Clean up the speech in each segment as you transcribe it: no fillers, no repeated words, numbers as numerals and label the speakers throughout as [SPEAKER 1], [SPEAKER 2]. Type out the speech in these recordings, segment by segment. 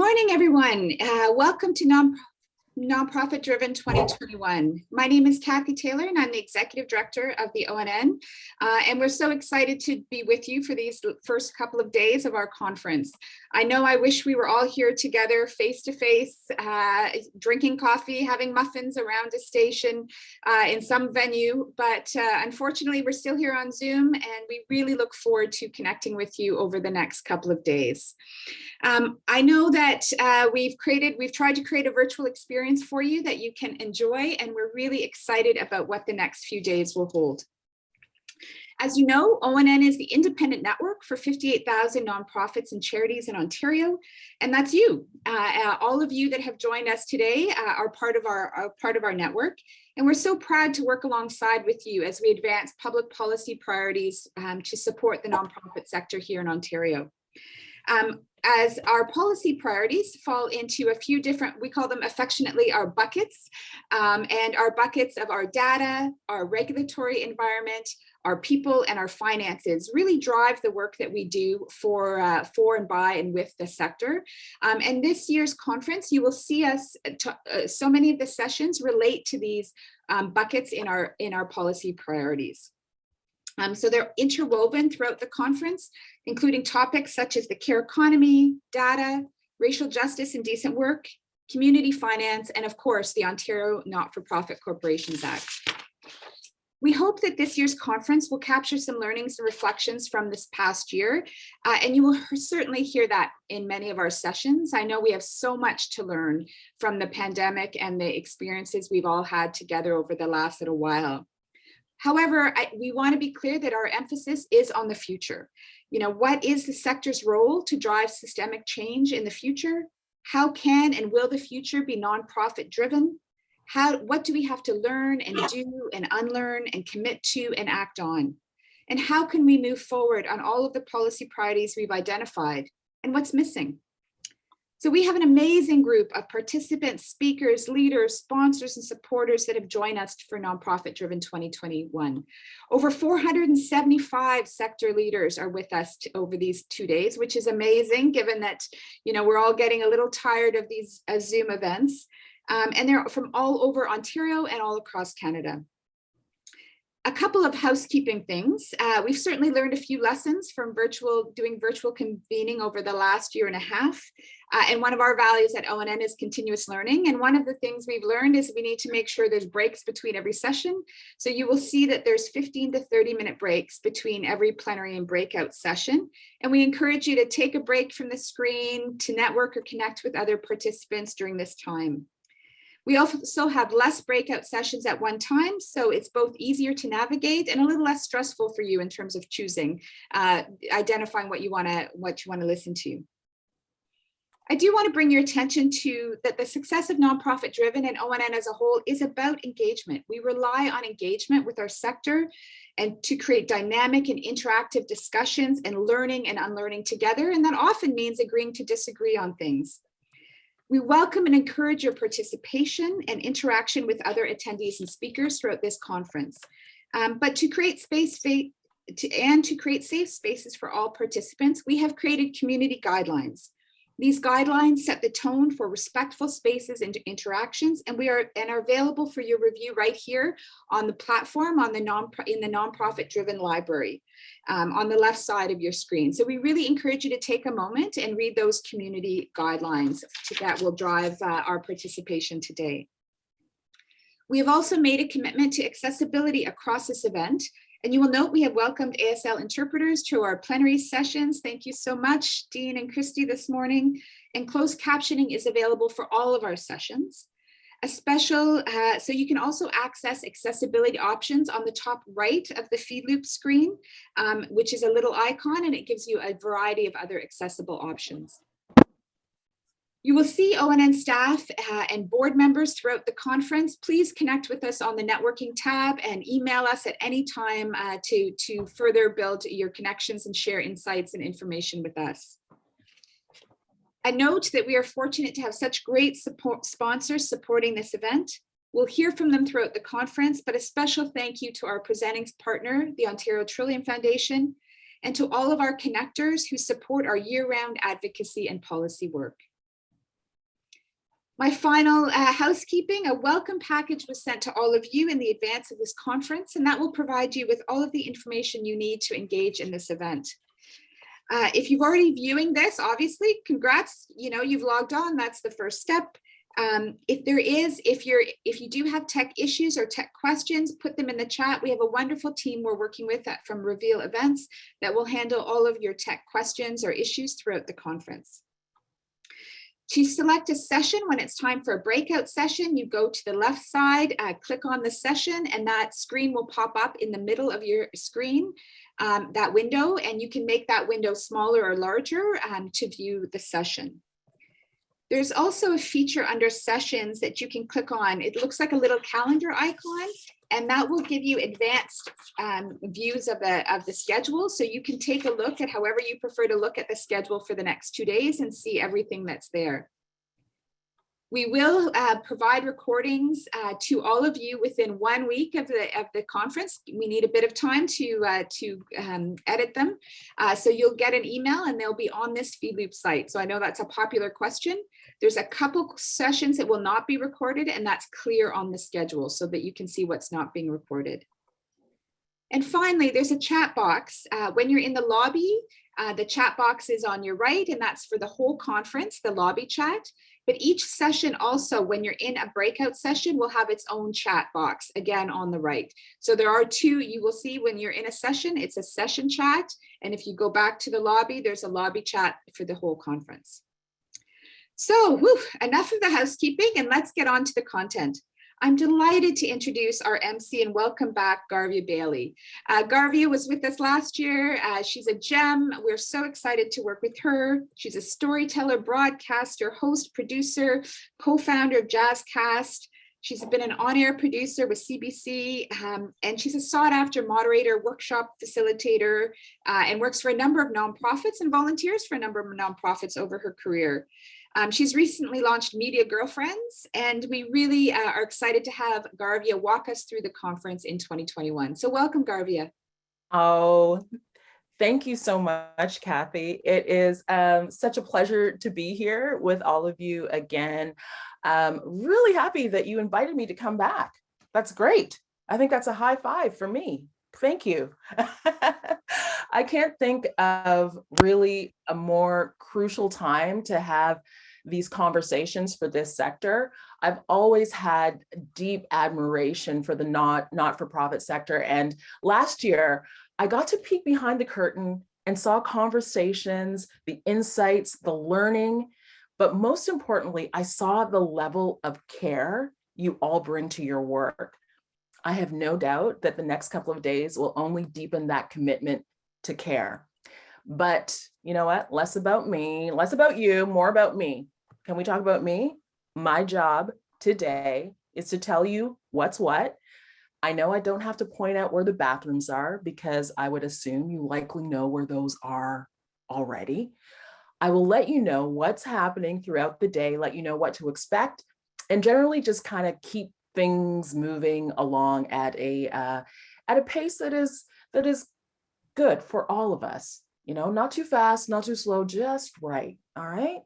[SPEAKER 1] morning, everyone. Welcome to Nonprofit Driven 2021. My name is Kathy Taylor, and I'm the Executive Director of the ONN. And we're so excited to be with you for these first couple of days of our conference. I know I wish we were all here together, face to face, drinking coffee, having muffins around a station in some venue, but unfortunately, we're still here on Zoom, and we really look forward to connecting with you over the next couple of days. I know that we've tried to create a virtual experience for you that you can enjoy, and we're really excited about what the next few days will hold. As you know, ONN is the independent network for 58,000 nonprofits and charities in Ontario, and that's you. All of you that have joined us today are part of our network, and we're so proud to work alongside with you as we advance public policy priorities to support the nonprofit sector here in Ontario. As our policy priorities fall into a few different, we call them affectionately our buckets, and our buckets of our data, our regulatory environment, our people, and our finances really drive the work that we do for and by and with the sector. And this year's conference, you will see us, so many of the sessions relate to these buckets in our policy priorities. So they're interwoven throughout the conference, including topics such as the care economy, data, racial justice and decent work, community finance, and of course, the Ontario Not-for-Profit Corporations Act. We hope that this year's conference will capture some learnings and reflections from this past year, and you will certainly hear that in many of our sessions. I know we have so much to learn from the pandemic and the experiences we've all had together over the last little while. However, we want to be clear that our emphasis is on the future. You know, what is the sector's role to drive systemic change in the future? How can and will the future be nonprofit driven? What do we have to learn and do and unlearn and commit to and act on? And how can we move forward on all of the policy priorities we've identified, and what's missing? So we have an amazing group of participants, speakers, leaders, sponsors, and supporters that have joined us for Nonprofit Driven 2021. Over 475 sector leaders are with us over these 2 days, which is amazing given that, you know, we're all getting a little tired of these Zoom events. And they're from all over Ontario and all across Canada. A couple of housekeeping things. We've certainly learned a few lessons from doing virtual convening over the last year and a half. And one of our values at ONN is continuous learning. And one of the things we've learned is we need to make sure there's breaks between every session. So you will see that there's 15 to 30-minute breaks between every plenary and breakout session. And we encourage you to take a break from the screen to network or connect with other participants during this time. We also have less breakout sessions at one time, so it's both easier to navigate and a little less stressful for you in terms of choosing, identifying what you want to listen to. I do want to bring your attention to that the success of Nonprofit Driven and ONN as a whole is about engagement. We rely on engagement with our sector and to create dynamic and interactive discussions and learning and unlearning together, and that often means agreeing to disagree on things. We welcome and encourage your participation and interaction with other attendees and speakers throughout this conference. But to create safe spaces for all participants, we have created community guidelines. These guidelines set the tone for respectful spaces and interactions, and are available for your review right here on the platform in the Nonprofit Driven Library on the left side of your screen. So we really encourage you to take a moment and read those community guidelines that will drive our participation today. We have also made a commitment to accessibility across this event. And you will note we have welcomed ASL interpreters to our plenary sessions. Thank you so much, Dean and Christy, this morning. And closed captioning is available for all of our sessions. So you can also access accessibility options on the top right of the feed loop screen, which is a little icon, and it gives you a variety of other accessible options. You will see ONN staff and board members throughout the conference. Please connect with us on the networking tab and email us at any time to further build your connections and share insights and information with us. A note that we are fortunate to have such great sponsors supporting this event. We'll hear from them throughout the conference, but a special thank you to our presenting partner, the Ontario Trillium Foundation, and to all of our connectors who support our year-round advocacy and policy work. My final housekeeping, a welcome package was sent to all of you in the advance of this conference, and that will provide you with all of the information you need to engage in this event. If you've already viewing this, obviously, congrats, you've logged on, that's the first step. If you do have tech issues or tech questions, put them in the chat. We have a wonderful team we're working with from Reveal Events that will handle all of your tech questions or issues throughout the conference. To select a session, when it's time for a breakout session, you go to the left side, click on the session, and that screen will pop up in the middle of your screen, that window, and you can make that window smaller or larger to view the session. There's also a feature under sessions that you can click on. It looks like a little calendar icon, and that will give you advanced views of the schedule. So you can take a look at however you prefer to look at the schedule for the next 2 days and see everything that's there. We will provide recordings to all of you within 1 week of the conference. We need a bit of time to edit them. So you'll get an email and they'll be on this FeedLoop site. So I know that's a popular question. There's a couple sessions that will not be recorded, and that's clear on the schedule so that you can see what's not being recorded. And finally, there's a chat box. When you're in the lobby, the chat box is on your right, and that's for the whole conference, the lobby chat. But each session also, when you're in a breakout session, will have its own chat box, again, on the right. So there are two, you will see when you're in a session, it's a session chat. And if you go back to the lobby, there's a lobby chat for the whole conference. So enough of the housekeeping, and let's get on to the content. I'm delighted to introduce our MC and welcome back Garvia Bailey. Garvia was with us last year. She's a gem. We're so excited to work with her. She's a storyteller, broadcaster, host, producer, co-founder of Jazzcast. She's been an on-air producer with CBC, and she's a sought-after moderator, workshop facilitator, and works for a number of nonprofits and volunteers for a number of nonprofits over her career. She's recently launched Media Girlfriends, and we really are excited to have Garvia walk us through the conference in 2021. So welcome, Garvia.
[SPEAKER 2] Oh, thank you so much, Kathy. It is such a pleasure to be here with all of you again. Really happy that you invited me to come back. That's great. I think that's a high five for me. Thank you. I can't think of really a more crucial time to have these conversations for this sector. I've always had deep admiration for the not-for-profit sector. And last year, I got to peek behind the curtain and saw conversations, the insights, the learning, but most importantly, I saw the level of care you all bring to your work. I have no doubt that the next couple of days will only deepen that commitment to care. But you know what? Less about me, less about you, more about me. Can we talk about me? My job today is to tell you what's what. I know I don't have to point out where the bathrooms are because I would assume you likely know where those are already. I will let you know what's happening throughout the day, let you know what to expect, and generally just kind of keep things moving along at a pace that is good for all of us. Not too fast, not too slow, just right. All right.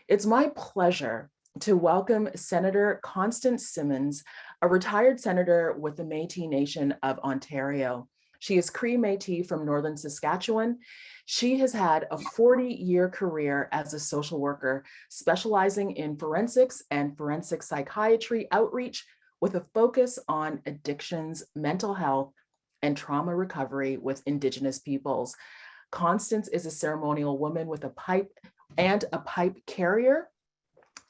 [SPEAKER 2] It's my pleasure to welcome Senator Constance Simmons, a retired senator with the Métis Nation of Ontario. She is Cree Métis from Northern Saskatchewan. She has had a 40-year career as a social worker, specializing in forensics and forensic psychiatry outreach with a focus on addictions, mental health, and trauma recovery with Indigenous peoples. Constance is a ceremonial woman with a pipe carrier.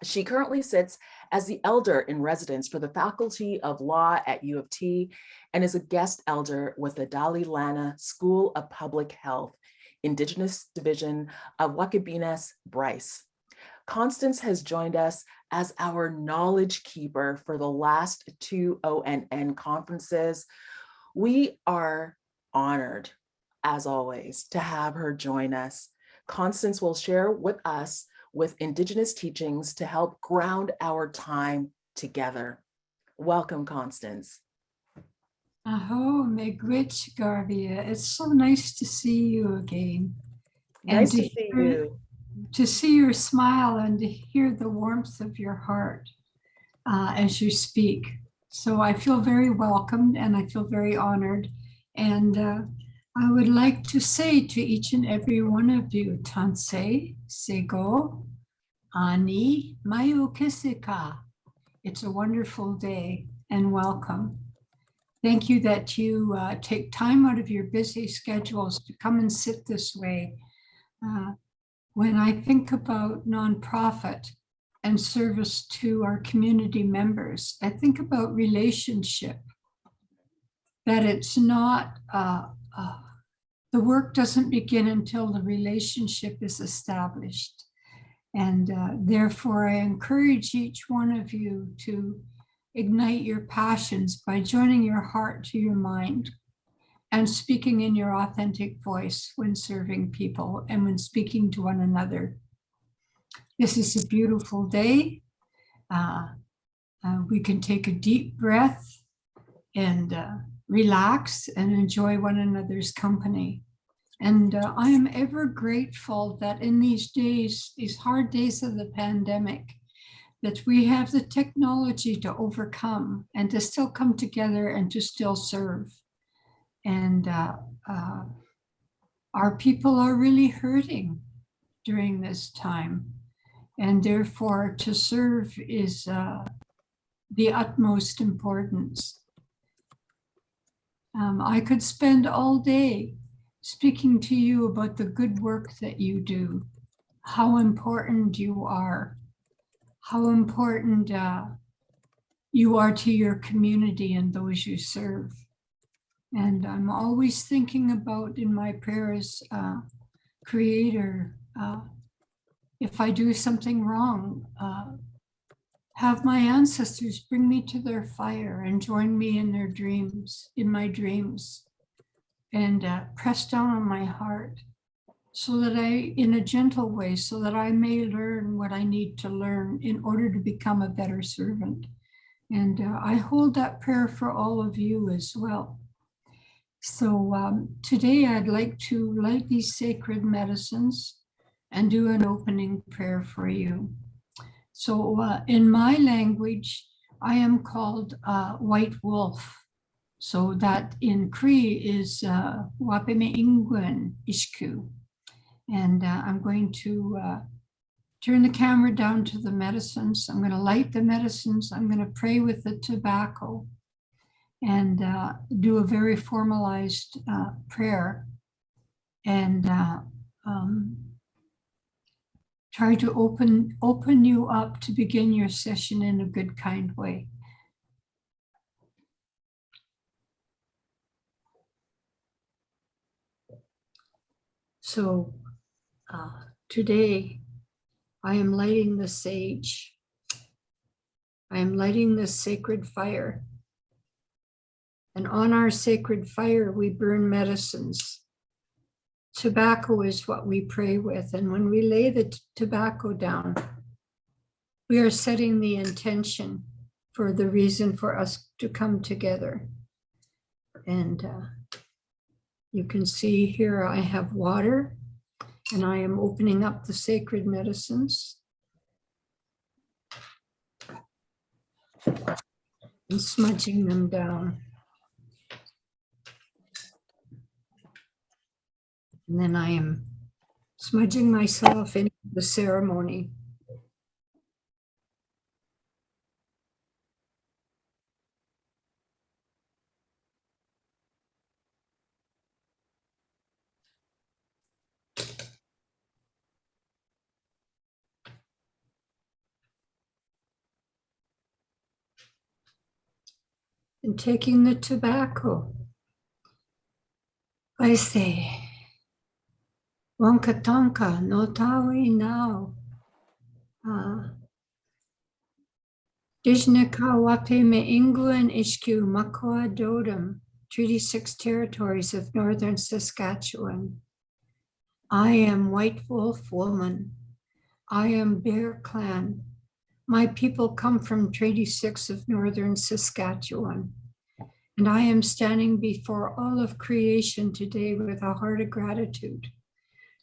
[SPEAKER 2] She currently sits as the elder in residence for the Faculty of Law at U of T and is a guest elder with the Dali Lana School of Public Health, Indigenous Division of Wakibinas Bryce. Constance has joined us as our knowledge keeper for the last 2 ONN conferences. We are honored, as always, to have her join us. Constance will share with us with Indigenous teachings to help ground our time together. Welcome, Constance.
[SPEAKER 3] Aho, Megwich Garvia. It's so nice to see you again.
[SPEAKER 2] Nice to see you.
[SPEAKER 3] to see your smile and to hear the warmth of your heart as you speak. So I feel very welcomed and I feel very honored. And I would like to say to each and every one of you, Tansei, Sego, Ani, Mayu Kisika. It's a wonderful day and welcome. Thank you that you take time out of your busy schedules to come and sit this way. When I think about nonprofit and service to our community members, I think about relationship, that it's not, the work doesn't begin until the relationship is established. And therefore, I encourage each one of you to ignite your passions by joining your heart to your mind and speaking in your authentic voice when serving people and when speaking to one another. This is a beautiful day. We can take a deep breath and relax and enjoy one another's company. And I am ever grateful that in these days, these hard days of the pandemic, that we have the technology to overcome and to still come together and to still serve. And our people are really hurting during this time. And therefore, to serve is the utmost importance. I could spend all day speaking to you about the good work that you do, how important you are, how important you are to your community and those you serve. And I'm always thinking about in my prayers, Creator, if I do something wrong, have my ancestors bring me to their fire and join me in their dreams, in my dreams, and press down on my heart so that in a gentle way, so that I may learn what I need to learn in order to become a better servant. And I hold that prayer for all of you as well. So today I'd like to light these sacred medicines and do an opening prayer for you. So in my language, I am called White Wolf. So that in Cree is Wapeme Ingwen Ishku. And I'm going to turn the camera down to the medicines. I'm going to light the medicines. I'm going to pray with the tobacco and do a very formalized prayer and try to open you up to begin your session in a good, kind way. So today I am lighting the sage. I am lighting the sacred fire. And on our sacred fire, we burn medicines. Tobacco is what we pray with. And when we lay the tobacco down, we are setting the intention for the reason for us to come together. And you can see here I have water and I am opening up the sacred medicines and smudging them down. And then I am smudging myself into the ceremony. And taking the tobacco, I say, Wankatonka no tawi now. Dijnaka Wapeme Inguen Ishku Makoa Dodam, Treaty 6 Territories of Northern Saskatchewan. I am White Wolf Woman. I am Bear Clan. My people come from Treaty 6 of Northern Saskatchewan. And I am standing before all of creation today with a heart of gratitude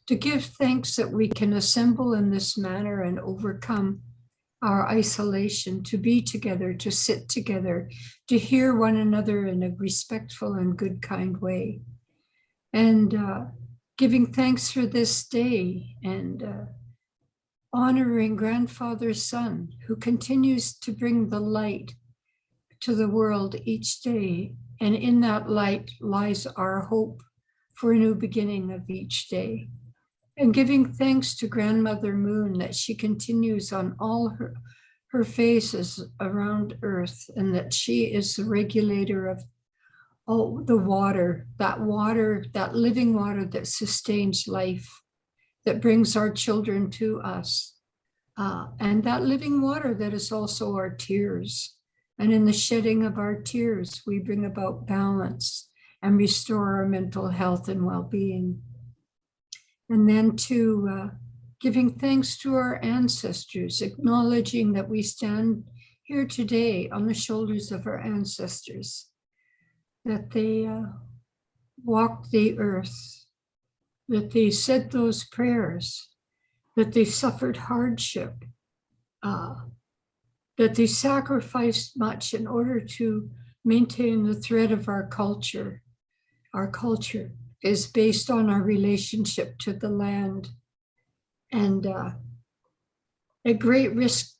[SPEAKER 3] to give thanks that we can assemble in this manner and overcome our isolation, to be together, to sit together, to hear one another in a respectful and good, kind way. And giving thanks for this day and honoring grandfather's son, who continues to bring the light to the world each day. And in that light lies our hope for a new beginning of each day. And giving thanks to Grandmother Moon that she continues on all her phases around Earth, and that she is the regulator of the water, that living water that sustains life, that brings our children to us. And that living water that is also our tears. And in the shedding of our tears, we bring about balance and restore our mental health and well-being. And then to giving thanks to our ancestors, acknowledging that we stand here today on the shoulders of our ancestors, that they walked the earth, that they said those prayers, that they suffered hardship, that they sacrificed much in order to maintain the thread of our culture. Our culture is based on our relationship to the land. And at great risk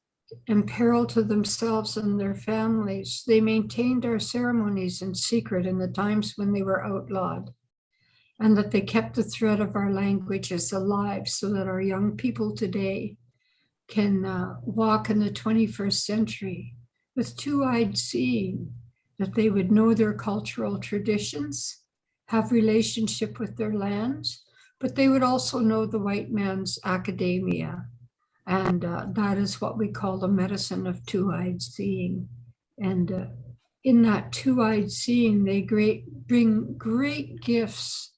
[SPEAKER 3] and peril to themselves and their families, they maintained our ceremonies in secret in the times when they were outlawed, and that they kept the thread of our languages alive so that our young people today can walk in the 21st century with two-eyed seeing, that they would know their cultural traditions, have relationship with their lands, but they would also know the white man's academia. And that is what we call the medicine of two-eyed seeing. And in that two-eyed seeing, they bring great gifts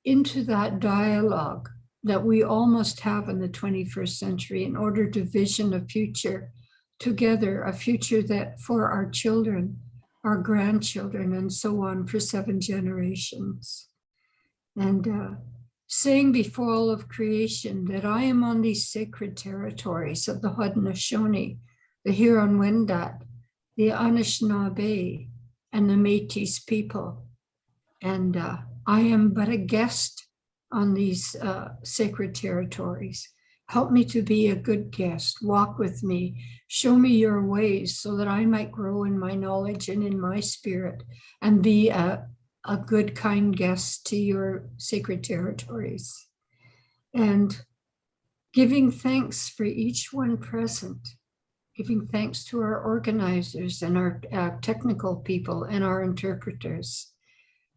[SPEAKER 3] into that dialogue that we all must have in the 21st century in order to vision a future together, a future that for our children, our grandchildren, and so on for 7 generations. And saying before all of creation that I am on these sacred territories of the Haudenosaunee, the Huron-Wendat, the Anishinaabe, and the Métis people. And I am but a guest on these sacred territories. Help me to be a good guest. Walk with me. Show me your ways so that I might grow in my knowledge and in my spirit and be a good, kind guest to your sacred territories. And giving thanks for each one present, giving thanks to our organizers and our technical people and our interpreters,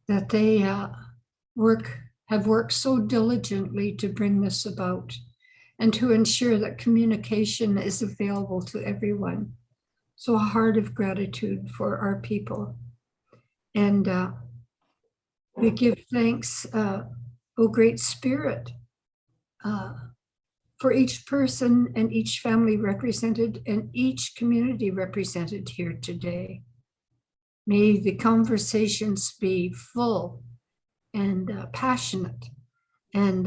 [SPEAKER 3] that they have worked so diligently to bring this about and to ensure that communication is available to everyone. So a heart of gratitude for our people. And we give thanks, O Great Spirit, for each person and each family represented and each community represented here today. May the conversations be full and passionate, and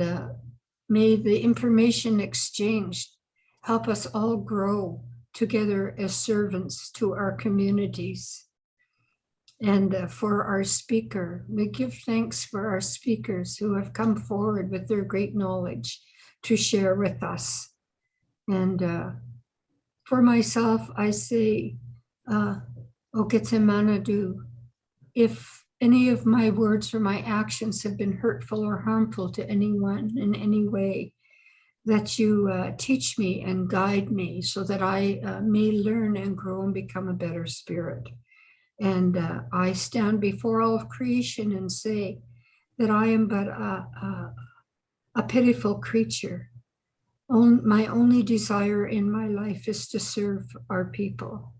[SPEAKER 3] may the information exchanged help us all grow together as servants to our communities. And for our speaker, we give thanks for our speakers who have come forward with their great knowledge to share with us. And for myself, I say, Okitsemanadu, if any of my words or my actions have been hurtful or harmful to anyone in any way, that you teach me and guide me so that I may learn and grow and become a better spirit. And I stand before all of creation and say that I am but a pitiful creature. My only desire in my life is to serve our people.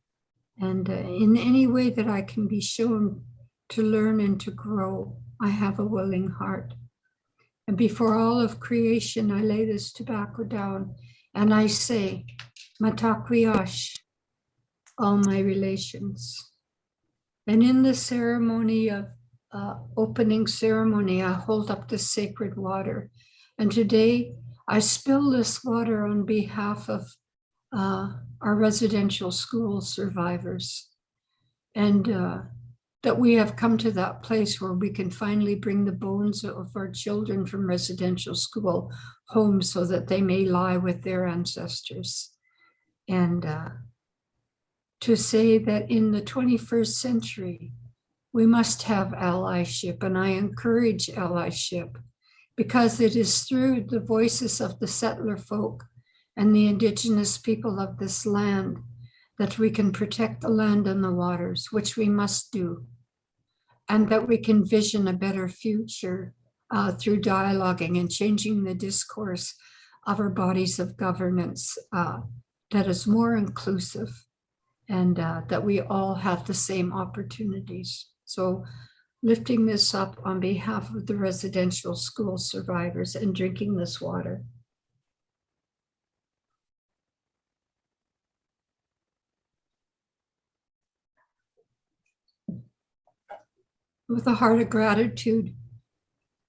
[SPEAKER 3] And in any way that I can be shown to learn and to grow, I have a willing heart. And before all of creation, I lay this tobacco down and I say, Matakwiash, all my relations. And in the ceremony of opening ceremony, I hold up the sacred water And today I spill this water on behalf of our residential school survivors, and that we have come to that place where we can finally bring the bones of our children from residential school home so that they may lie with their ancestors. And to say that in the 21st century, we must have allyship, and I encourage allyship, because it is through the voices of the settler folk and the indigenous people of this land that we can protect the land and the waters, which we must do, and that we can vision a better future through dialoguing and changing the discourse of our bodies of governance that is more inclusive, and that we all have the same opportunities. So lifting this up on behalf of the residential school survivors and drinking this water. With a heart of gratitude,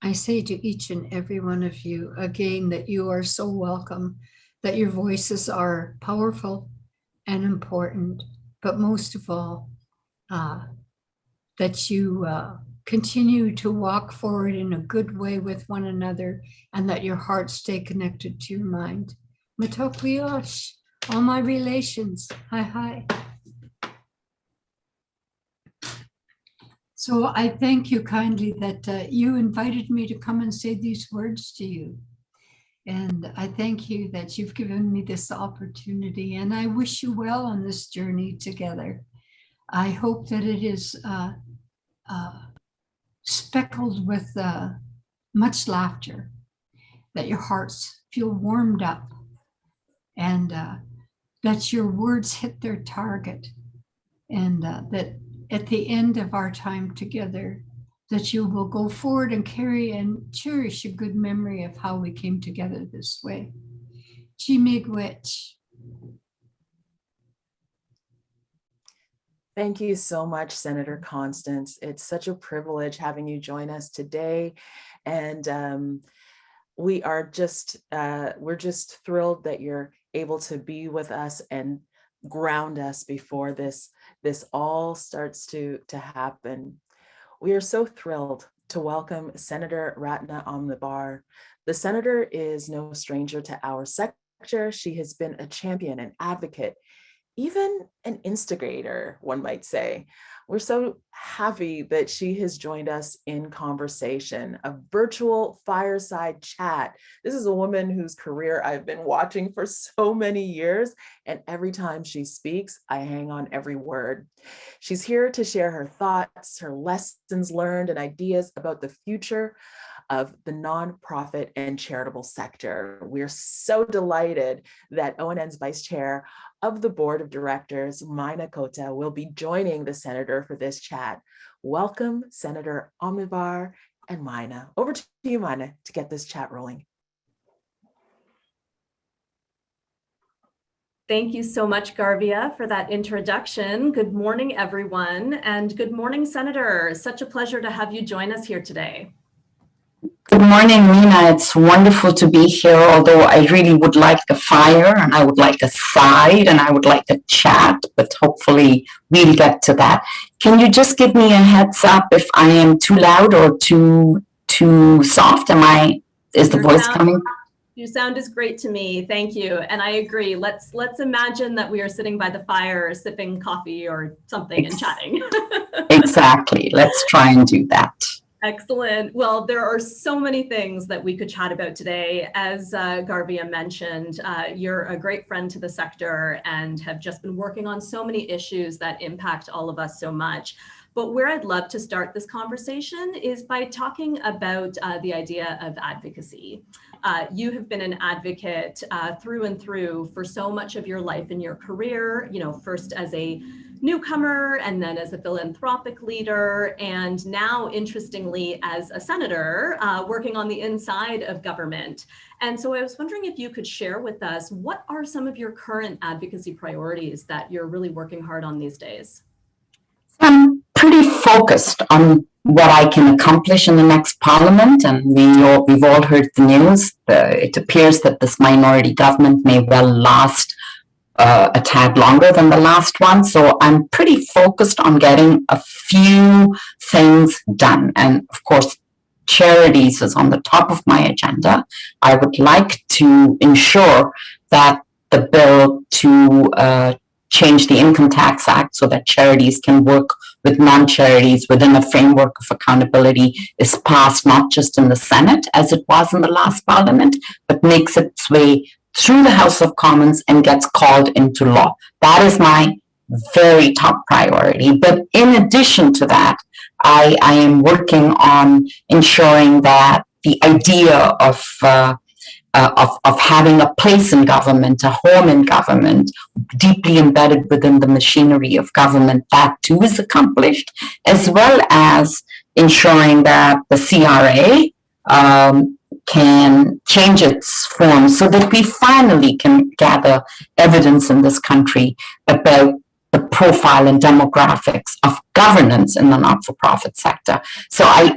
[SPEAKER 3] I say to each and every one of you again that you are so welcome, that your voices are powerful and important, but most of all, that you continue to walk forward in a good way with one another, and that your hearts stay connected to your mind. Matokliosh, all my relations, hi. So I thank you kindly that you invited me to come and say these words to you. And I thank you that you've given me this opportunity, and I wish you well on this journey together. I hope that it is speckled with much laughter, that your hearts feel warmed up, and that your words hit their target, and that at the end of our time together, that you will go forward and carry and cherish a good memory of how we came together this way. Chimigwech.
[SPEAKER 2] Thank you so much, Senator Constance. It's such a privilege having you join us today. And we're just thrilled that you're able to be with us and ground us before this all starts to happen. We are so thrilled to welcome Senator Ratna Omidvar. The senator is no stranger to our sector. She has been a champion, an advocate, even an instigator, one might say. We're so happy that she has joined us in conversation, a virtual fireside chat. This is a woman whose career I've been watching for so many years, and every time she speaks, I hang on every word. She's here to share her thoughts, her lessons learned, and ideas about the future of the nonprofit and charitable sector. We're so delighted that ONN's Vice Chair of the Board of Directors, Mina Kota, will be joining the Senator for this chat. Welcome, Senator Omidvar and Mina. Over to you, Mina, to get this chat rolling.
[SPEAKER 4] Thank you so much, Garvia, for that introduction. Good morning, everyone, and good morning, Senator. Such a pleasure to have you join us here today.
[SPEAKER 5] Good morning, Mina. It's wonderful to be here, although I really would like a fire, and I would like a side, and I would like a chat, but hopefully we'll get to that. Can you just give me a heads up if I am too loud or too soft? Is the voice coming?
[SPEAKER 4] Your sound is great to me. Thank you. And I agree. Let's imagine that we are sitting by the fire, sipping coffee or something and chatting.
[SPEAKER 5] Exactly. Let's try and do that.
[SPEAKER 4] Excellent. Well, there are so many things that we could chat about today. As Garvia mentioned, you're a great friend to the sector and have just been working on so many issues that impact all of us so much. But where I'd love to start this conversation is by talking about the idea of advocacy. You have been an advocate through and through for so much of your life and your career, first as a newcomer and then as a philanthropic leader, and now, interestingly, as a senator working on the inside of government. And so I was wondering if you could share with us, what are some of your current advocacy priorities that you're really working hard on these days?
[SPEAKER 5] I'm pretty focused on what I can accomplish in the next parliament, and we've all heard the news. It appears that this minority government may well last a tad longer than the last one. So I'm pretty focused on getting a few things done. And of course, charities is on the top of my agenda. I would like to ensure that the bill to change the Income Tax Act so that charities can work with non-charities within a framework of accountability is passed not just in the Senate as it was in the last parliament, but makes its way through the House of Commons and gets called into law. That is my very top priority. But in addition to that, I am working on ensuring that the idea of having a place in government, a home in government, deeply embedded within the machinery of government, that too is accomplished, as well as ensuring that the CRA can change its form so that we finally can gather evidence in this country about the profile and demographics of governance in the not-for-profit sector. So I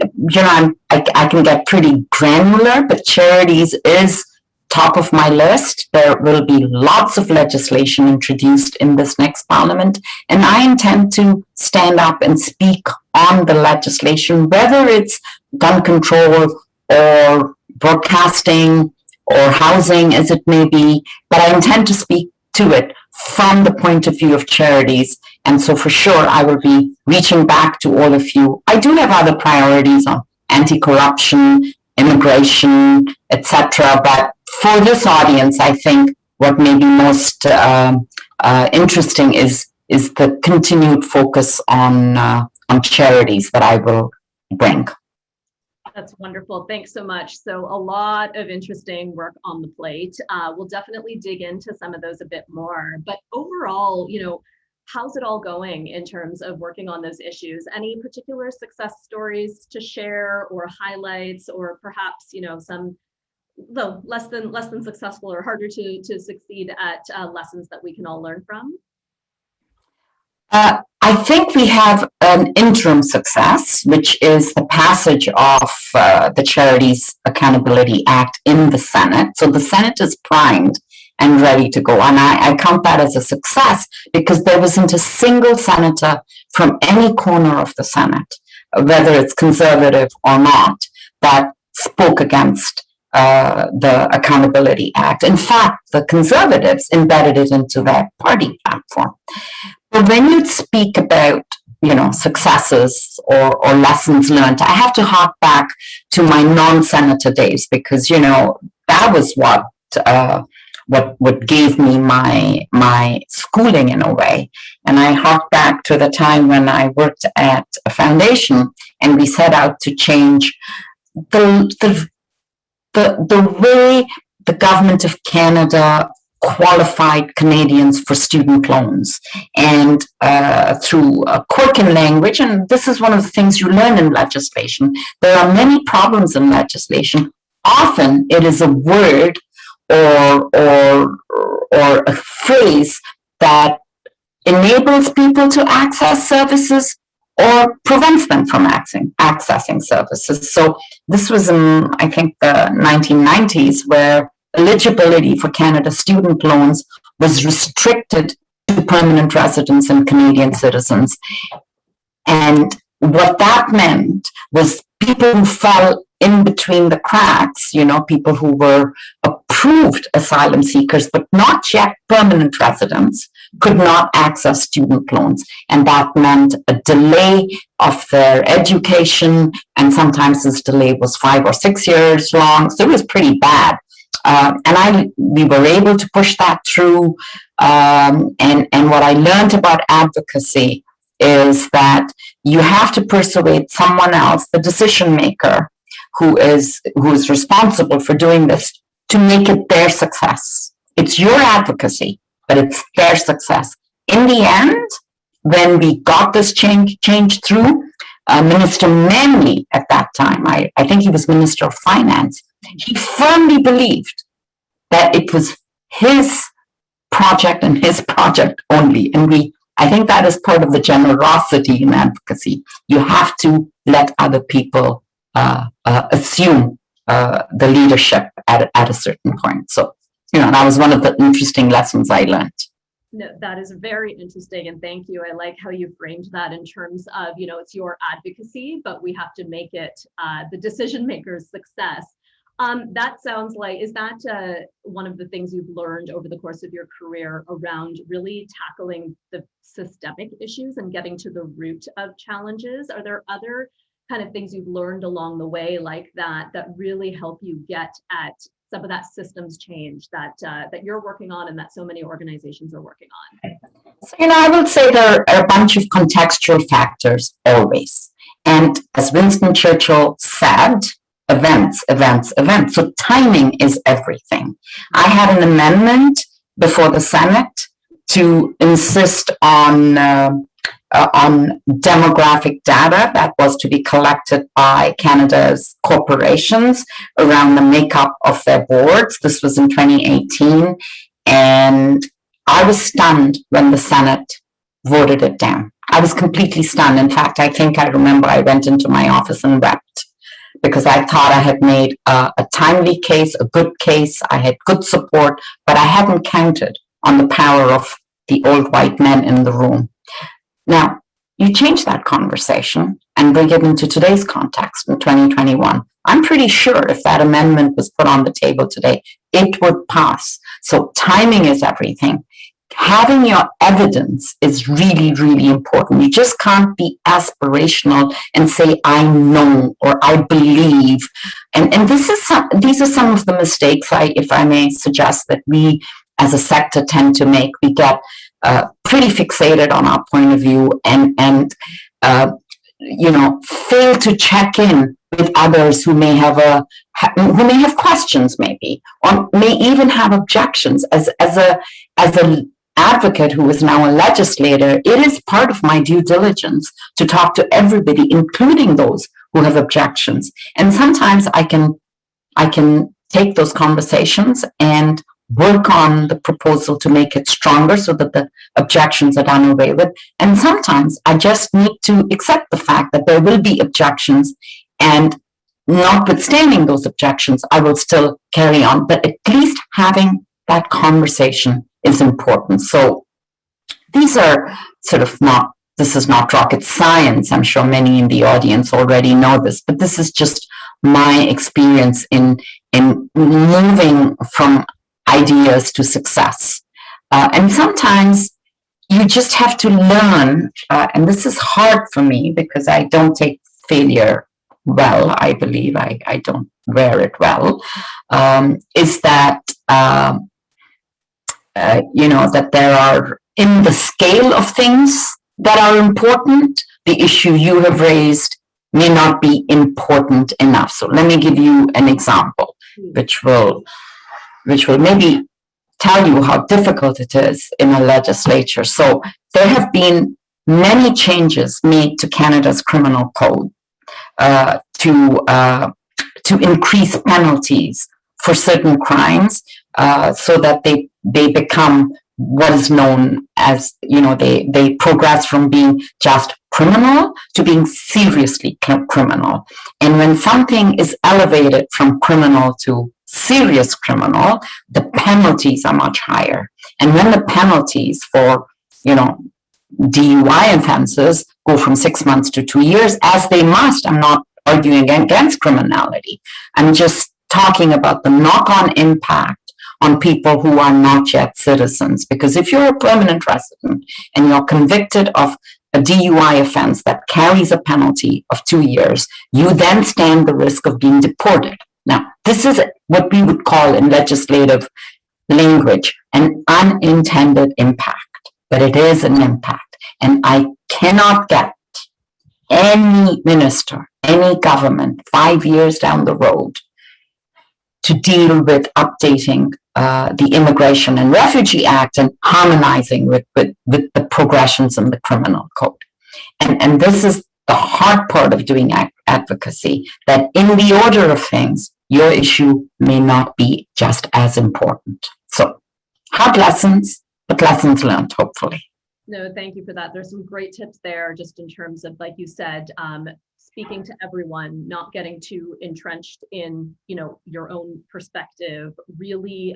[SPEAKER 5] can get pretty granular, but charities is top of my list. There will be lots of legislation introduced in this next parliament, and I intend to stand up and speak on the legislation, whether it's gun control or broadcasting or housing, as it may be, but I intend to speak to it from the point of view of charities. And so for sure, I will be reaching back to all of you. I do have other priorities on anti-corruption, immigration, etc. But for this audience, I think what may be most interesting is the continued focus on charities that I will bring.
[SPEAKER 4] That's wonderful. Thanks so much. So a lot of interesting work on the plate. We'll definitely dig into some of those a bit more. But overall, how's it all going in terms of working on those issues? Any particular success stories to share, or highlights, or perhaps some less than successful or harder to succeed at lessons that we can all learn from?
[SPEAKER 5] I think we have an interim success, which is the passage of the Charities Accountability Act in the Senate. So the Senate is primed and ready to go. And I count that as a success because there wasn't a single senator from any corner of the Senate, whether it's conservative or not, that spoke against the Accountability Act. In fact, the conservatives embedded it into their party platform. But when you speak about, successes or lessons learned, I have to hark back to my non-senator days because, that was what gave me my schooling in a way. And I hark back to the time when I worked at a foundation and we set out to change the way the government of Canada qualified Canadians for student loans, and through a quirk in language, and this is one of the things you learn in legislation. There are many problems in legislation. Often it is a word or a phrase that enables people to access services or prevents them from accessing services. So this was in, I think, the 1990s, where eligibility for Canada student loans was restricted to permanent residents and Canadian citizens. And what that meant was people who fell in between the cracks, people who were approved asylum seekers, but not yet permanent residents, could not access student loans. And that meant a delay of their education. And sometimes this delay was 5 or 6 years long. So it was pretty bad. We were able to push that through. And what I learned about advocacy is that you have to persuade someone else, the decision maker, who is responsible for doing this, to make it their success. It's your advocacy, but it's their success. In the end, when we got this change through, Minister Manley at that time, I think he was Minister of Finance, he firmly believed that it was his project and his project only. And I think that is part of the generosity in advocacy. You have to let other people assume the leadership at a certain point. So, that was one of the interesting lessons I learned.
[SPEAKER 4] No, that is very interesting, and thank you. I like how you framed that in terms of, it's your advocacy, but we have to make it the decision maker's success. That sounds like, is that one of the things you've learned over the course of your career around really tackling the systemic issues and getting to the root of challenges? Are there other kind of things you've learned along the way like that really help you get at some of that systems change that you're working on and that so many organizations are working on?
[SPEAKER 5] So, I would say there are a bunch of contextual factors always. And as Winston Churchill said, events. So timing is everything. I had an amendment before the Senate to insist on demographic data that was to be collected by Canada's corporations around the makeup of their boards. This was in 2018. And I was stunned when the Senate voted it down. I was completely stunned. In fact, I remember I went into my office and wept because I thought I had made a timely case, a good case. I had good support, but I hadn't counted on the power of the old white men in the room. Now, you change that conversation and bring it into today's context in 2021. I'm pretty sure if that amendment was put on the table today, it would pass. So timing is everything. Having your evidence is really, really important. You just can't be aspirational and say, I know, or I believe. And these are some of the mistakes, if I may suggest, that we as a sector tend to make. We get pretty fixated on our point of view and fail to check in with others who may have questions, maybe, or may even have objections. As an advocate who is now a legislator, it is part of my due diligence to talk to everybody, including those who have objections. And sometimes I can take those conversations and work on the proposal to make it stronger so that the objections are done away with. And sometimes I just need to accept the fact that there will be objections, and notwithstanding those objections, I will still carry on. But at least having that conversation is important. So these are this is not rocket science. I'm sure many in the audience already know this, but this is just my experience in moving from ideas to success. And sometimes you just have to learn, and this is hard for me because I don't take failure well, I believe, I don't wear it well, is that, that there are, in the scale of things that are important, the issue you have raised may not be important enough. So let me give you an example, which will maybe tell you how difficult it is in a legislature. So there have been many changes made to Canada's criminal code to increase penalties for certain crimes so that they become what is known as, they progress from being just criminal to being seriously criminal. And when something is elevated from criminal to serious criminal, the penalties are much higher. And when the penalties for, DUI offenses go from 6 months to 2 years, as they must, I'm not arguing against criminality. I'm just talking about the knock-on impact on people who are not yet citizens. Because if you're a permanent resident and you're convicted of a DUI offense that carries a penalty of 2 years, you then stand the risk of being deported. Now, this is what we would call in legislative language an unintended impact, but it is an impact. And I cannot get any minister, any government 5 years down the road to deal with updating the Immigration and Refugee Act and harmonizing with the progressions in the criminal code. And this is the hard part of doing advocacy, that in the order of things, your issue may not be just as important. So hard lessons, but lessons learned, hopefully.
[SPEAKER 4] No, thank you for that. There's some great tips there, just in terms of, like you said, speaking to everyone, not getting too entrenched in, your own perspective, really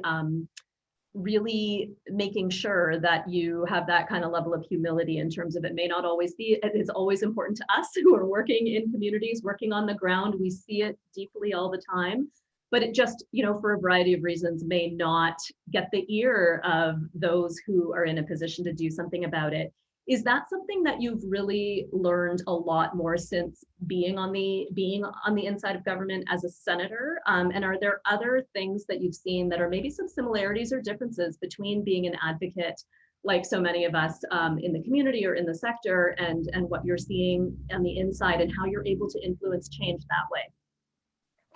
[SPEAKER 4] making sure that you have that kind of level of humility in terms of, it may not always be, it's always important to us who are working in communities, working on the ground. We see it deeply all the time, but it just, for a variety of reasons, may not get the ear of those who are in a position to do something about it. Is that something that you've really learned a lot more since being on the inside of government as a senator? And are there other things that you've seen that are maybe some similarities or differences between being an advocate, like so many of us in the community or in the sector, and what you're seeing on the inside, and how you're able to influence change that way?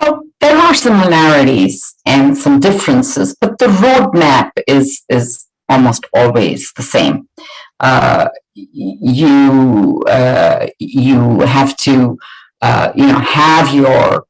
[SPEAKER 5] Well, there are similarities and some differences, but the roadmap is almost always the same. You have to have your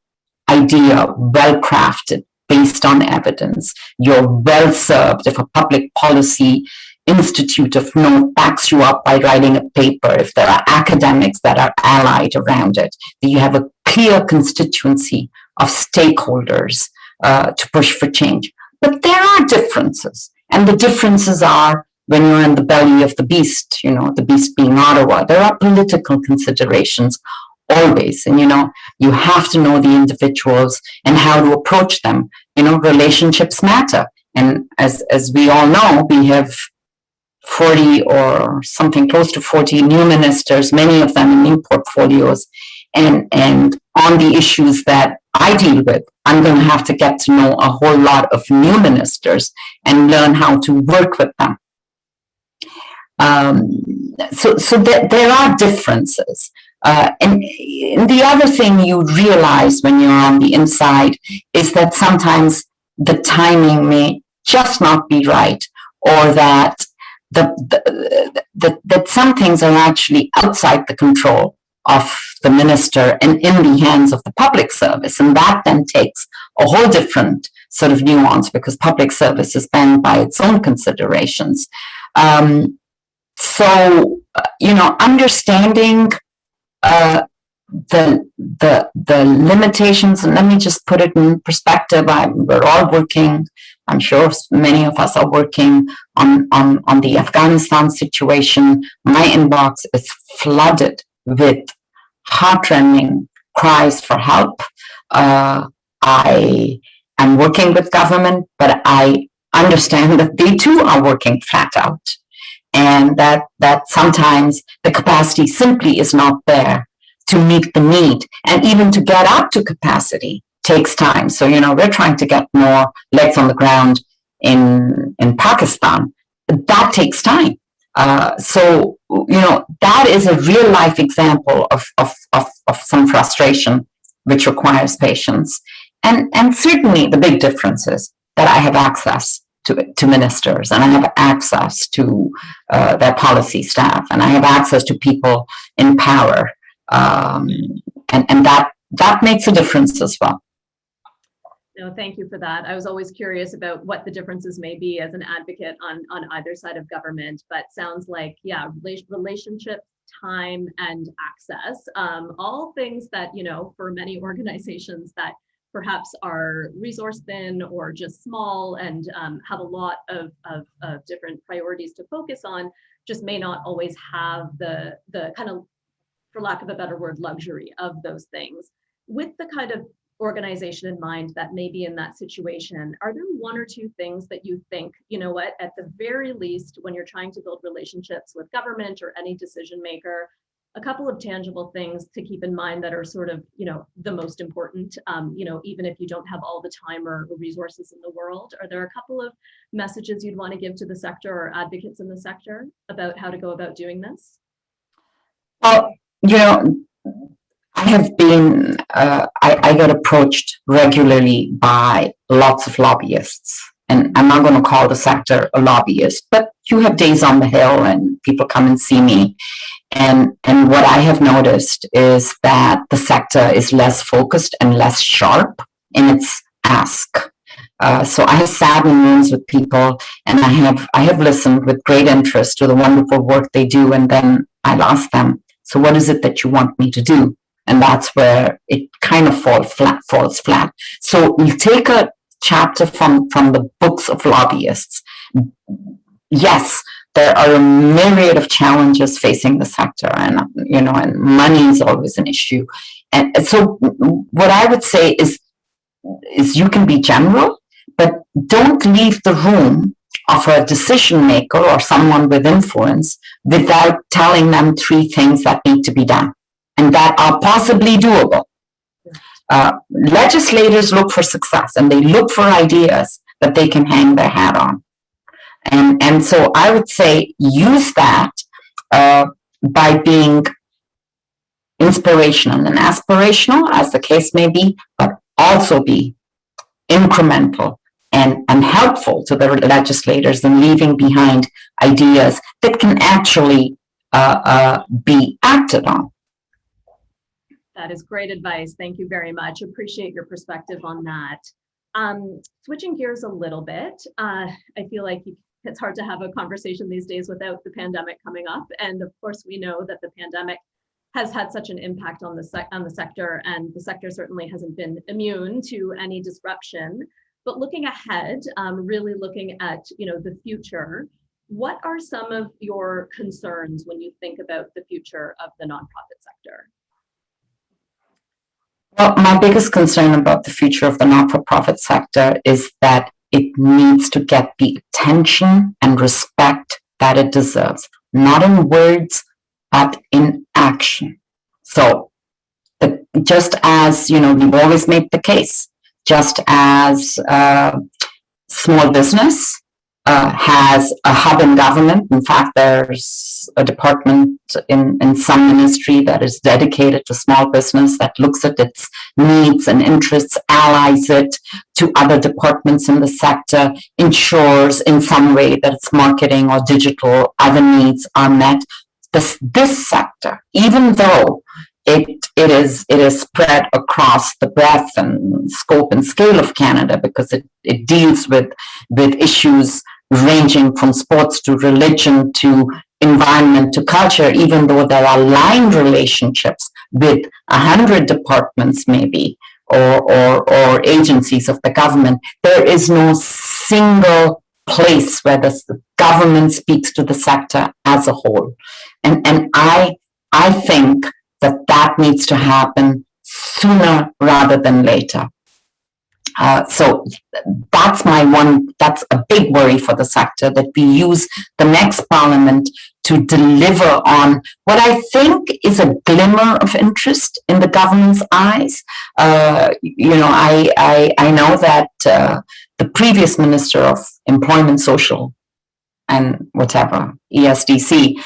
[SPEAKER 5] idea well crafted based on evidence. You're well served if a public policy institute of note backs you up by writing a paper, if there are academics that are allied around it, that you have a clear constituency of stakeholders to push for change. But there are differences, and the differences are when you're in the belly of the beast, the beast being Ottawa. There are political considerations always, and you have to know the individuals and how to approach them. Relationships matter, and as we all know, we have 40 or something close to 40 new ministers, many of them in new portfolios, and on the issues that I deal with, I'm going to have to get to know a whole lot of new ministers and learn how to work with them. So there are differences. And the other thing you realize when you're on the inside is that sometimes the timing may just not be right, or that that some things are actually outside the control of the minister and in the hands of the public service. And that then takes a whole different sort of nuance, because public service is bound by its own considerations. So, understanding the limitations, and let me just put it in perspective. We're all working, I'm sure many of us are working on the Afghanistan situation. My inbox is flooded with heartrending cries for help. I am working with government, but I understand that they too are working flat out, and that sometimes the capacity simply is not there to meet the need, and even to get up to capacity takes time. So, we're trying to get more legs on the ground in Pakistan. That takes time. So, that is a real life example of some frustration, which requires patience. And certainly the big difference is that I have access to ministers, and I have access to their policy staff, and I have access to people in power. And that makes a difference as well.
[SPEAKER 4] No, thank you for that. I was always curious about what the differences may be as an advocate on either side of government, but sounds like, yeah, relationship, time, and access, all things that, for many organizations that perhaps are resource thin or just small and have a lot of different priorities to focus on, just may not always have the kind of, for lack of a better word, luxury of those things. With the kind of organization in mind that may be in that situation, are there one or two things that you think, at the very least, when you're trying to build relationships with government or any decision maker, a couple of tangible things to keep in mind that are sort of, the most important, even if you don't have all the time or resources in the world? Are there a couple of messages you'd want to give to the sector or advocates in the sector about how to go about doing this?
[SPEAKER 5] Well, I have been, I get approached regularly by lots of lobbyists, and I'm not going to call the sector a lobbyist, but you have days on the Hill and people come and see me. And what I have noticed is that the sector is less focused and less sharp in its ask. So I have sat in rooms with people, and I have listened with great interest to the wonderful work they do, and then I'll ask them, so what is it that you want me to do? And that's where it kind of falls flat. So you take a chapter from the books of lobbyists. Yes, there are a myriad of challenges facing the sector, and and money is always an issue. And so what I would say is you can be general, but don't leave the room of a decision maker or someone with influence without telling them 3 things that need to be done and that are possibly doable. Legislators look for success, and they look for ideas that they can hang their hat on. And so I would say use that by being inspirational and aspirational, as the case may be, but also be incremental and helpful to the legislators in leaving behind ideas that can actually be acted on.
[SPEAKER 4] That is great advice. Thank you very much. Appreciate your perspective on that. Switching gears a little bit, I feel like it's hard to have a conversation these days without the pandemic coming up. And of course, we know that the pandemic has had such an impact on the sector, and the sector certainly hasn't been immune to any disruption. But looking ahead, really looking at the future, what are some of your concerns when you think about the future of the nonprofit sector?
[SPEAKER 5] Well, my biggest concern about the future of the not-for-profit sector is that it needs to get the attention and respect that it deserves, not in words, but in action. So just as, we've always made the case, just as small business has a hub in government. In fact, there's a department in some ministry that is dedicated to small business, that looks at its needs and interests, allies it to other departments in the sector, ensures in some way that its marketing or digital other needs are met. This sector, even though it is spread across the breadth and scope and scale of Canada, because it deals with issues ranging from sports to religion to environment to culture, even though there are line relationships with 100 departments maybe or agencies of the government, there is no single place where the government speaks to the sector as a whole. And I think that needs to happen sooner rather than later. So that's a big worry for the sector, that we use the next parliament to deliver on what I think is a glimmer of interest in the government's eyes. I know that the previous Minister of Employment, Social and whatever, ESDC,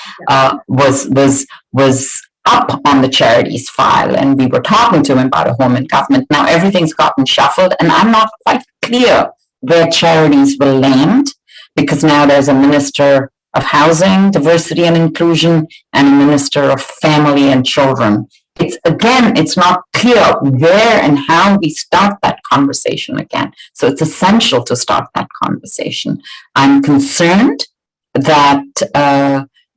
[SPEAKER 5] was up on the charities file, and we were talking to him about a home in government. Now everything's gotten shuffled, and I'm not quite clear where charities will land, because now there's a Minister of Housing, Diversity and Inclusion, and a Minister of Family and Children. It's not clear where and how we start that conversation again. So it's essential to start that conversation. I'm concerned that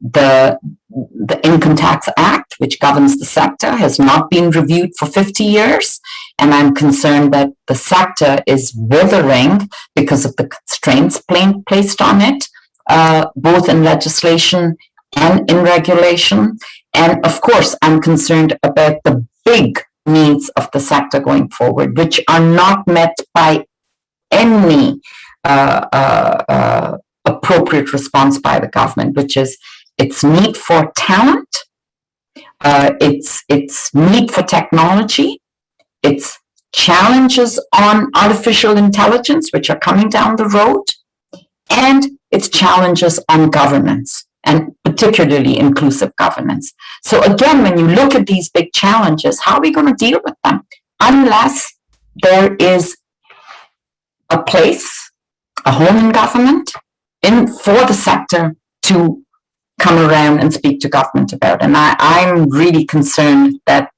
[SPEAKER 5] the Income Tax Act, which governs the sector, has not been reviewed for 50 years. And I'm concerned that the sector is withering because of the constraints placed on it, both in legislation and in regulation. And of course, I'm concerned about the big needs of the sector going forward, which are not met by any appropriate response by the government, which is its need for talent, its need for technology, its challenges on artificial intelligence, which are coming down the road, and its challenges on governance, and particularly inclusive governance. So again, when you look at these big challenges, how are we going to deal with them? Unless there is a place, a home in government, for the sector to come around and speak to government about. And I'm really concerned that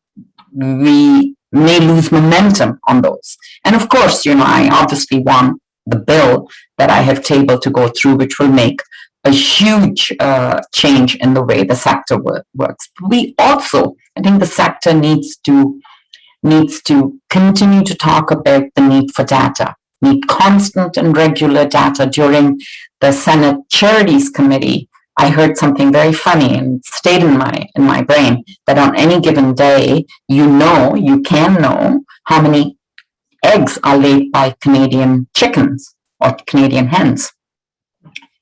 [SPEAKER 5] we may lose momentum on those. And of course, I obviously want the bill that I have tabled to go through, which will make a huge change in the way the sector works. We also, I think the sector needs to continue to talk about the need for data, need constant and regular data. During the Senate Charities Committee, I heard something very funny and stayed in my brain, that on any given day, you can know how many eggs are laid by Canadian chickens or Canadian hens,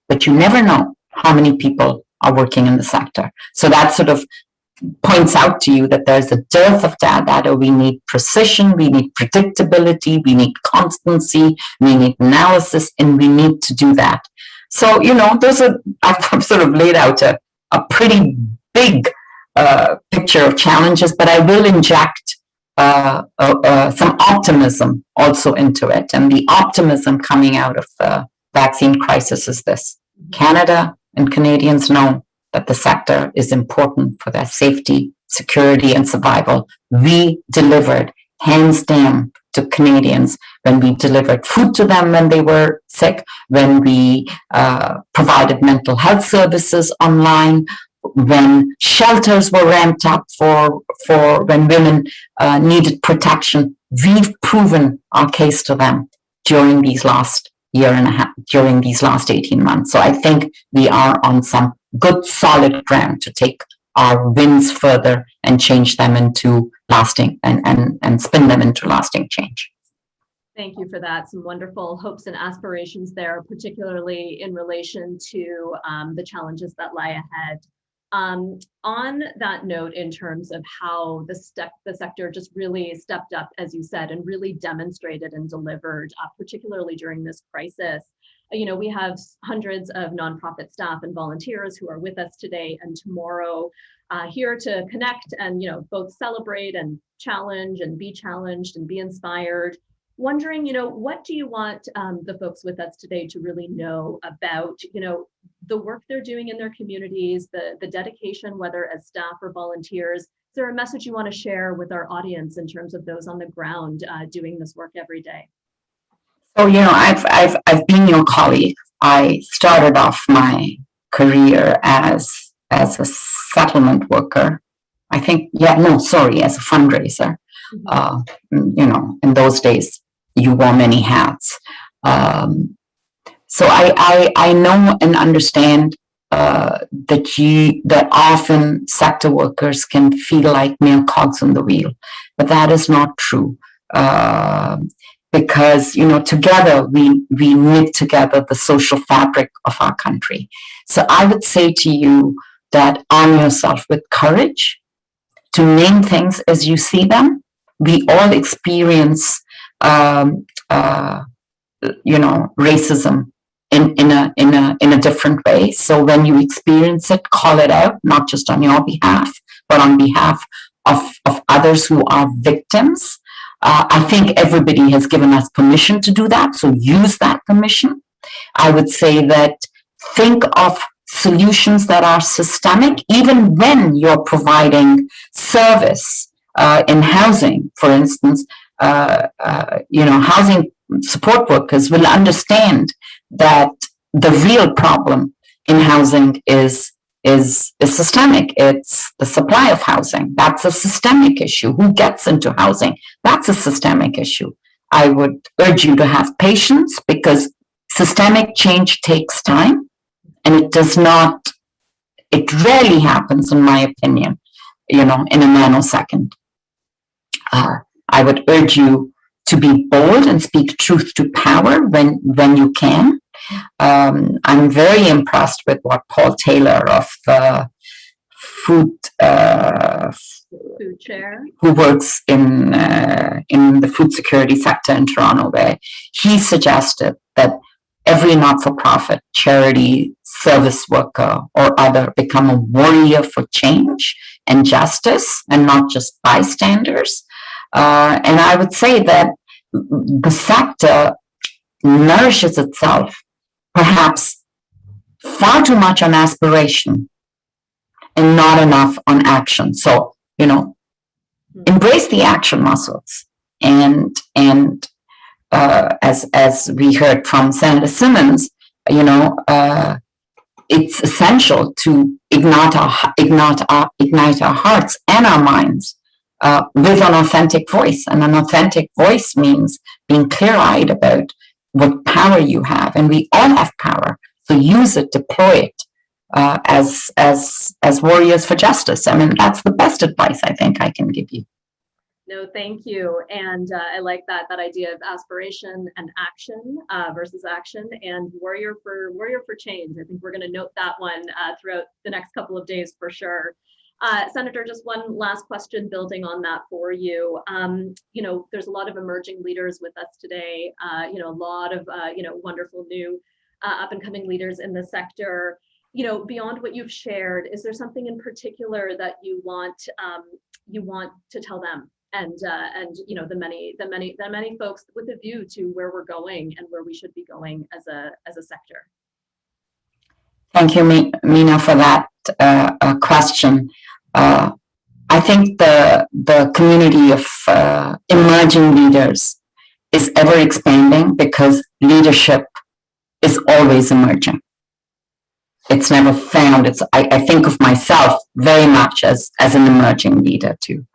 [SPEAKER 5] but you never know how many people are working in the sector. So that sort of points out to you that there's a dearth of data. We need precision, we need predictability, we need constancy, we need analysis, and we need to do that. So, I've sort of laid out a pretty big picture of challenges, but I will inject some optimism also into it. And the optimism coming out of the vaccine crisis is this: Canada and Canadians know that the sector is important for their safety, security, and survival. We delivered hands down to Canadians when we delivered food to them when they were sick, when we provided mental health services online, when shelters were ramped up for when women needed protection. We've proven our case to them during these last year and a half, during these last 18 months. So I think we are on some good solid ground to take our wins further and change them into lasting and spin them into lasting change.
[SPEAKER 4] Thank you for that. Some wonderful hopes and aspirations there, particularly in relation to the challenges that lie ahead. On that note, in terms of how the sector just really stepped up, as you said, and really demonstrated and delivered, particularly during this crisis. We have hundreds of nonprofit staff and volunteers who are with us today and tomorrow, here to connect and both celebrate and challenge and be challenged and be inspired. Wondering, what do you want the folks with us today to really know about, the work they're doing in their communities, the dedication, whether as staff or volunteers? Is there a message you want to share with our audience in terms of those on the ground doing this work every day?
[SPEAKER 5] So, I've been your colleague. I started off my career as a settlement worker. I think, as a fundraiser.
[SPEAKER 4] Mm-hmm.
[SPEAKER 5] In those days, you wore many hats. So I know and understand that often sector workers can feel like mere cogs in the wheel, but that is not true. Because together we knit together the social fabric of our country. So I would say to you that arm yourself with courage to name things as you see them. We all experience racism in a different way. So when you experience it, call it out, not just on your behalf, but on behalf of others who are victims. I think everybody has given us permission to do that, so use that permission. I would say that think of solutions that are systemic, even when you're providing service in housing, for instance. Housing support workers will understand that the real problem in housing is systemic. It's the supply of housing. That's a systemic issue. Who gets into housing? That's a systemic issue. I would urge you to have patience, because systemic change takes time, and it rarely happens, in my opinion, in a nanosecond. I would urge you to be bold and speak truth to power when you can. I'm very impressed with what Paul Taylor of Food
[SPEAKER 4] Chair,
[SPEAKER 5] who works in the food security sector in Toronto, where he suggested that every not-for-profit, charity, service worker, or other become a warrior for change and justice, and not just bystanders. And I would say that the sector nourishes itself perhaps far too much on aspiration and not enough on action. So, embrace the action muscles and as we heard from Senator Simmons, it's essential to ignite our hearts and our minds with an authentic voice. And an authentic voice means being clear-eyed about what power you have, and we all have power. So use it, deploy it as warriors for justice. I mean, that's the best advice I think I can give you.
[SPEAKER 4] No, thank you. And I like that idea of aspiration and action versus action, and warrior for change. I think we're going to note that one throughout the next couple of days for sure. Senator, just one last question building on that for you. There's a lot of emerging leaders with us today, a lot of, wonderful new up and coming leaders in the sector. Beyond what you've shared, is there something in particular that you want to tell them? And the many folks with a view to where we're going and where we should be going as a sector.
[SPEAKER 5] Thank you, Mina, for that question. I think the community of emerging leaders is ever expanding because leadership is always emerging. It's never found. I think of myself very much as an emerging leader too.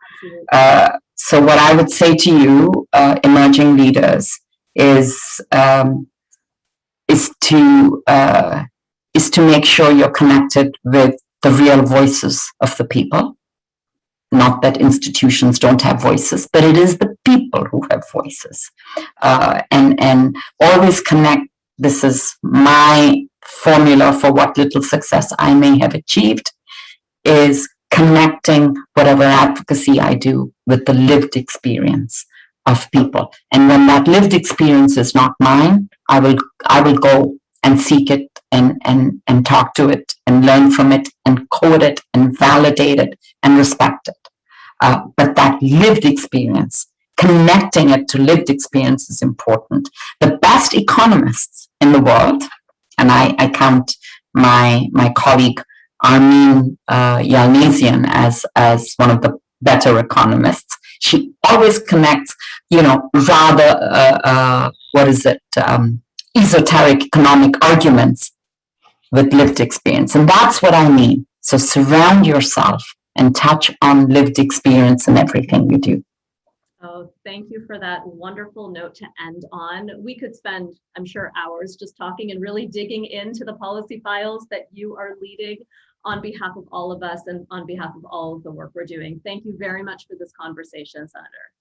[SPEAKER 5] So what I would say to you, emerging leaders, is to make sure you're connected with the real voices of the people. Not that institutions don't have voices, but it is the people who have voices, and always connect. This is my formula for what little success I may have achieved, is connecting whatever advocacy I do with the lived experience of people. And when that lived experience is not mine, I will go and seek it and talk to it and learn from it and code it and validate it and respect it. But that lived experience, connecting it to lived experience, is important. The best economists in the world, and I count my colleague Armin Yalnizyan as one of the better economists. She always connects, rather esoteric economic arguments with lived experience, and that's what I mean. So surround yourself and touch on lived experience in everything you do.
[SPEAKER 4] Oh, thank you for that wonderful note to end on. We could spend, I'm sure, hours just talking and really digging into the policy files that you are leading on behalf of all of us and on behalf of all of the work we're doing. Thank you very much for this conversation, Senator.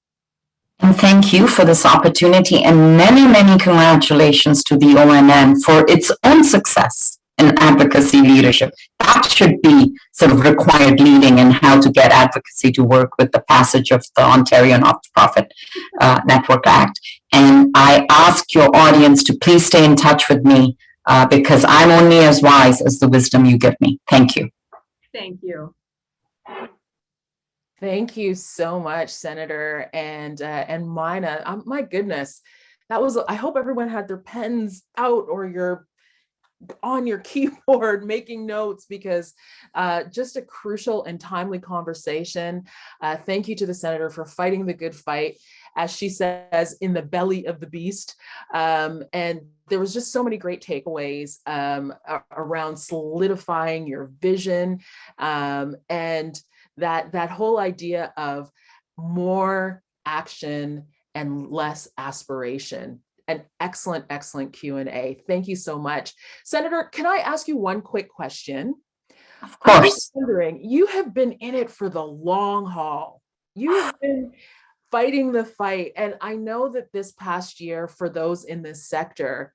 [SPEAKER 5] And thank you for this opportunity, and many, many congratulations to the ONN for its own success in advocacy leadership. That should be sort of required leading in how to get advocacy to work with the passage of the Ontario Not-for-Profit Network Act. And I ask your audience to please stay in touch with me because I'm only as wise as the wisdom you give me. Thank you.
[SPEAKER 4] Thank you.
[SPEAKER 2] Thank you so much, Senator and Mina. My goodness, that was. I hope everyone had their pens out or on your keyboard making notes, because just a crucial and timely conversation. Thank you to the Senator for fighting the good fight, as she says, in the belly of the beast. And there was just so many great takeaways around solidifying your vision and that whole idea of more action and less aspiration. An excellent, excellent Q&A. Thank you so much. Senator, can I ask you one quick question?
[SPEAKER 5] Of course.
[SPEAKER 2] I was wondering, you have been in it for the long haul. You have been fighting the fight. And I know that this past year, for those in this sector,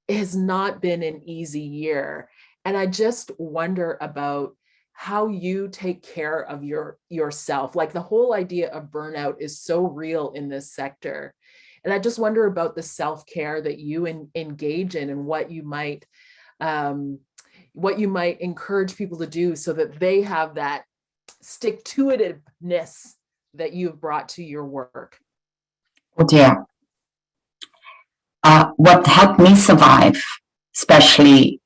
[SPEAKER 2] has not been an easy year. And I just wonder about how you take care of yourself. Like, the whole idea of burnout is so real in this sector. And I just wonder about the self-care that you engage in, and what you might encourage people to do so that they have that stick-to-itiveness that you've brought to your work.
[SPEAKER 5] Oh dear. What helped me survive, especially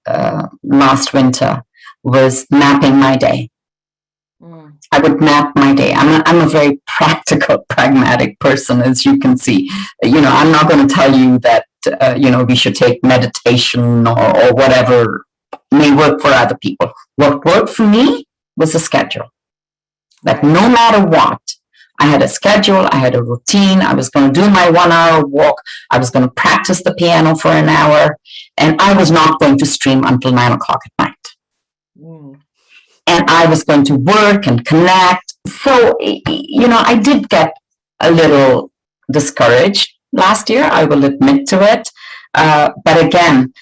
[SPEAKER 5] last winter, was mapping my day. I would map my day. I'm a very practical, pragmatic person, as you can see. I'm not going to tell you that, we should take meditation or whatever may work for other people. What worked for me was a schedule. That no matter what, I had a schedule, I had a routine. I was going to do my 1 hour walk. I was going to practice the piano for an hour, and I was not going to stream until 9 o'clock at night. And I was going to work and connect. So, I did get a little discouraged last year. I will admit to it. But again,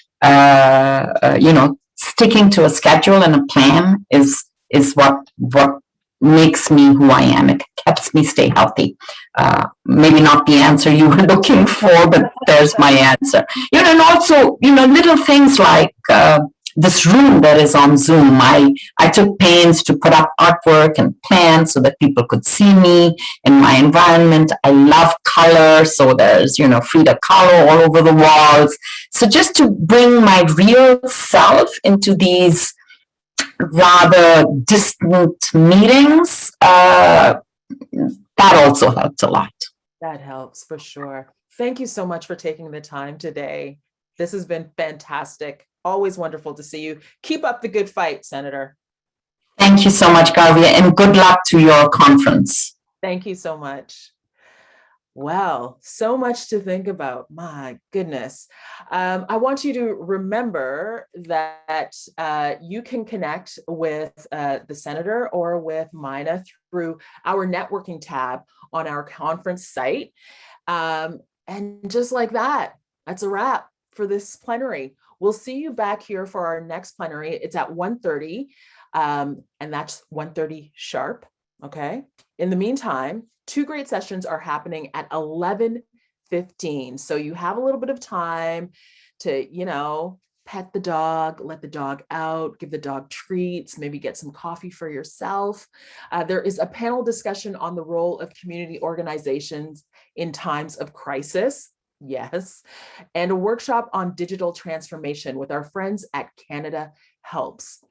[SPEAKER 5] sticking to a schedule and a plan is what makes me who I am. It helps me stay healthy. Maybe not the answer you were looking for, but there's my answer. And also, little things like this room that is on Zoom. I took pains to put up artwork and plans so that people could see me in my environment. I love color, so there's, Frida Kahlo all over the walls. So just to bring my real self into these rather distant meetings, that also helped a lot.
[SPEAKER 2] That helps for sure. Thank you so much for taking the time today. This has been fantastic. Always wonderful to see you. Keep up the good fight, Senator.
[SPEAKER 5] Thank you so much, Garvia, and good luck to your conference.
[SPEAKER 2] Thank you so much. Well, so much to think about. My goodness. I want you to remember that you can connect with the Senator or with Mina through our networking tab on our conference site. And just like that, that's a wrap for this plenary. We'll see you back here for our next plenary. It's at 1:30, and that's 1:30 sharp, okay? In the meantime, 2 great sessions are happening at 11:15. So you have a little bit of time to, pet the dog, let the dog out, give the dog treats, maybe get some coffee for yourself. There is a panel discussion on the role of community organizations in times of crisis. Yes, and a workshop on digital transformation with our friends at Canada Helps.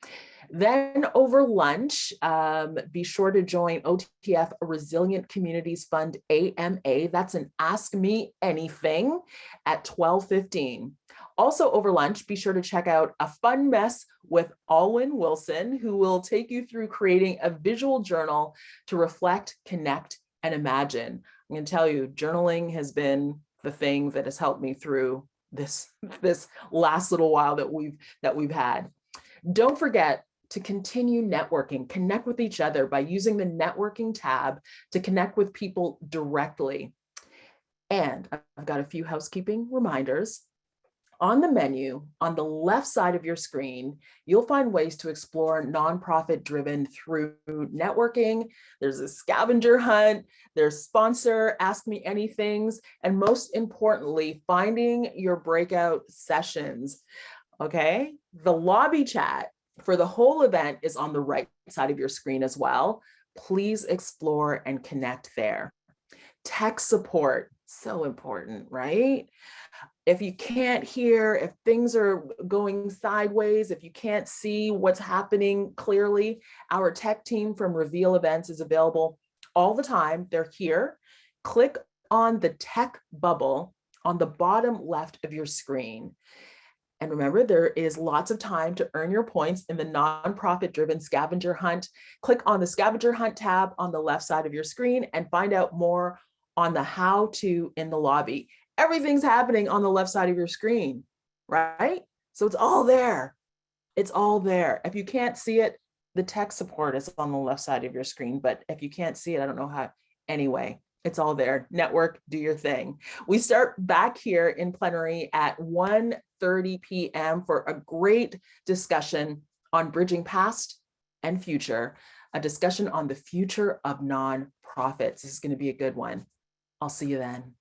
[SPEAKER 2] Then over lunch, be sure to join OTF Resilient Communities Fund AMA. That's an Ask Me Anything at 12:15. Also over lunch, be sure to check out A Fun Mess with Alwyn Wilson, who will take you through creating a visual journal to reflect, connect, and imagine. I'm going to tell you, journaling has been the thing that has helped me through this last little while that we've had. Don't forget to continue networking, connect with each other by using the networking tab to connect with people directly. And I've got a few housekeeping reminders. On the menu, on the left side of your screen, you'll find ways to explore nonprofit driven through networking. There's a scavenger hunt, there's sponsor, ask me anythings, and most importantly, finding your breakout sessions. Okay, the lobby chat for the whole event is on the right side of your screen as well. Please explore and connect there. Tech support, so important, right? If you can't hear, if things are going sideways, if you can't see what's happening clearly, our tech team from Reveal Events is available all the time. They're here. Click on the tech bubble on the bottom left of your screen. And remember, there is lots of time to earn your points in the nonprofit-driven scavenger hunt. Click on the scavenger hunt tab on the left side of your screen and find out more on the how to in the lobby. Everything's happening on the left side of your screen, right? So it's all there. It's all there. If you can't see it, the tech support is on the left side of your screen. But if you can't see it, I don't know how. Anyway, it's all there. Network, do your thing. We start back here in plenary at 1:30 p.m. for a great discussion on bridging past and future, a discussion on the future of nonprofits. This is going to be a good one. I'll see you then.